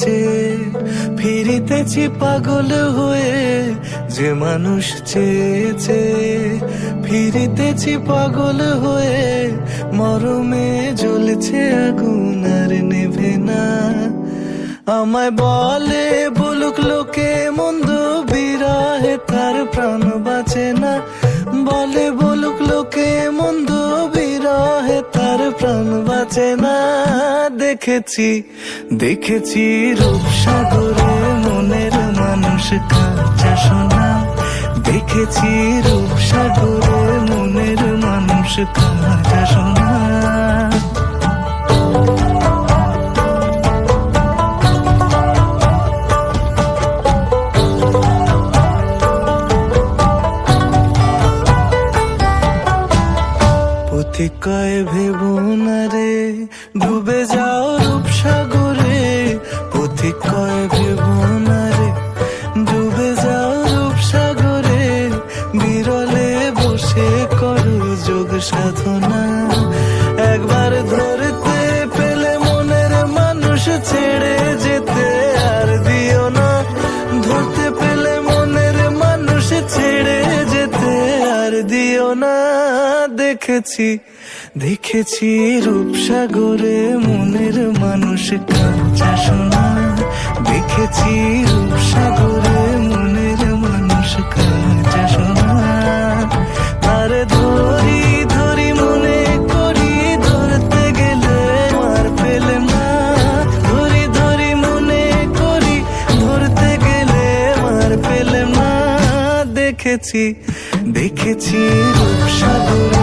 চেয়ে ফিরিতেছি পাগল হয়ে, যে মানুষ চেয়েছে ফিরিতেছি পাগল হয়ে, মরমে জ্বলছে আগুন আর নেভে না। আমায় বলে বলুক লোকে মন্দ, বিরহে তার প্রাণ বাঁচে না। বলে বলুক লোকে মন্দ, বিরহে তার প্রাণ বাঁচে না। দেখেছি দেখেছি রূপসাগরে মনের মানুষ কাঁচা সোনা। দেখেছি রূপসাগরে মনের মানুষ কাঁচা সোনা। পথিক কয় ভেবো না রে ডুবে যাও রূপসাগরে। পথিক কয় ভেবো না রে ডুবে যাও রূপসাগরে, বিরলে বসে করো যোগ সাধনা। একবার ধরতে পেলে মনের মানুষ ছেড়ে যেতে আর দিও না। ধরতে পেলে মনের মানুষ ছেড়ে যেতে আর দিও না। দেখেছি দেখেছি রূপসাগরে মনের মানুষ কাঁচা সোনা। দেখেছি রূপসাগরে মনের মানুষ কাঁচা সোনা। আর ধরি ধরি মনে করি ধরতে গেলে আর পেলে না। ধরি ধরি মনে করি ধরতে গেলে আর পেলে না। দেখেছি দেখেছি রূপসাগরে